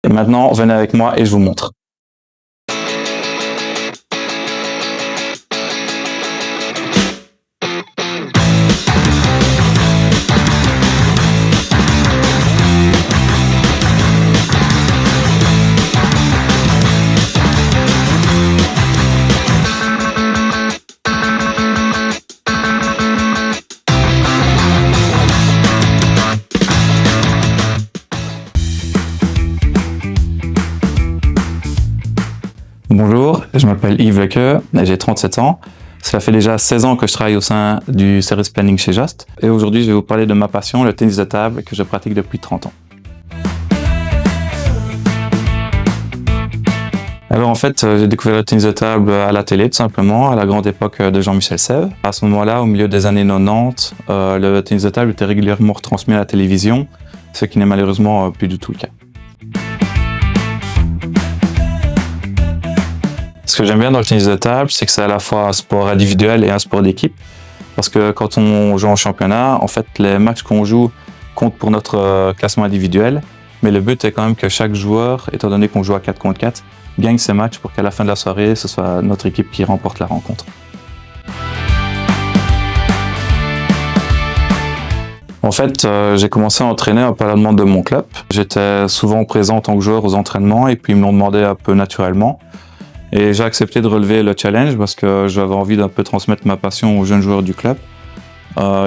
Et maintenant, venez avec moi et je vous montre. Bonjour, je m'appelle Yves Lequeux et j'ai 37 ans. Cela fait déjà 16 ans que je travaille au sein du service planning chez Just. Et aujourd'hui, je vais vous parler de ma passion, le tennis de table, que je pratique depuis 30 ans. Alors en fait, j'ai découvert le tennis de table à la télé, tout simplement, à la grande époque de Jean-Michel Sèvres. À ce moment-là, au milieu des années 90, le tennis de table était régulièrement retransmis à la télévision, ce qui n'est malheureusement plus du tout le cas. Ce que j'aime bien dans le tennis de table, c'est que c'est à la fois un sport individuel et un sport d'équipe. Parce que quand on joue en championnat, en fait, les matchs qu'on joue comptent pour notre classement individuel. Mais le but est quand même que chaque joueur, étant donné qu'on joue à 4 contre 4, gagne ses matchs pour qu'à la fin de la soirée, ce soit notre équipe qui remporte la rencontre. En fait, j'ai commencé à entraîner un peu à la demande de mon club. J'étais souvent présent en tant que joueur aux entraînements et puis ils me l'ont demandé un peu naturellement. Et j'ai accepté de relever le challenge parce que j'avais envie d'un peu transmettre ma passion aux jeunes joueurs du club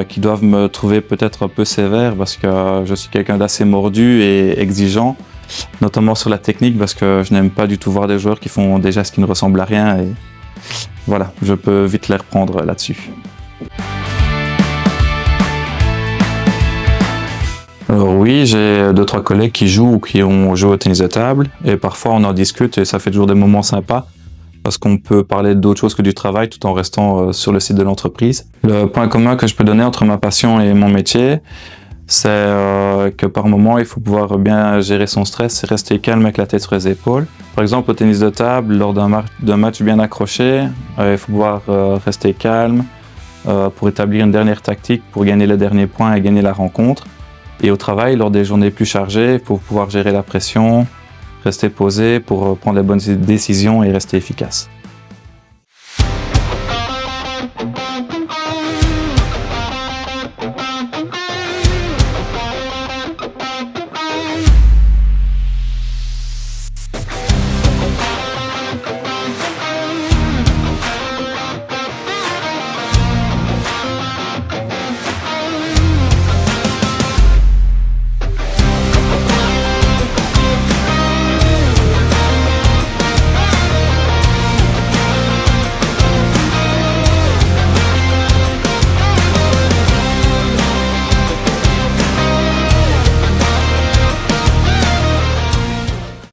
qui doivent me trouver peut-être un peu sévère parce que je suis quelqu'un d'assez mordu et exigeant, notamment sur la technique parce que je n'aime pas du tout voir des joueurs qui font des gestes qui ne ressemblent à rien et voilà, je peux vite les reprendre là-dessus. Alors oui, j'ai 2-3 collègues qui jouent ou qui ont joué au tennis de table et parfois on en discute et ça fait toujours des moments sympas parce qu'on peut parler d'autre chose que du travail tout en restant sur le site de l'entreprise. Le point commun que je peux donner entre ma passion et mon métier, c'est que par moment il faut pouvoir bien gérer son stress et rester calme avec la tête sur les épaules. Par exemple au tennis de table, lors d'un match bien accroché, il faut pouvoir rester calme pour établir une dernière tactique pour gagner les derniers points et gagner la rencontre. Et au travail, lors des journées plus chargées, pour pouvoir gérer la pression, rester posé pour prendre les bonnes décisions et rester efficace.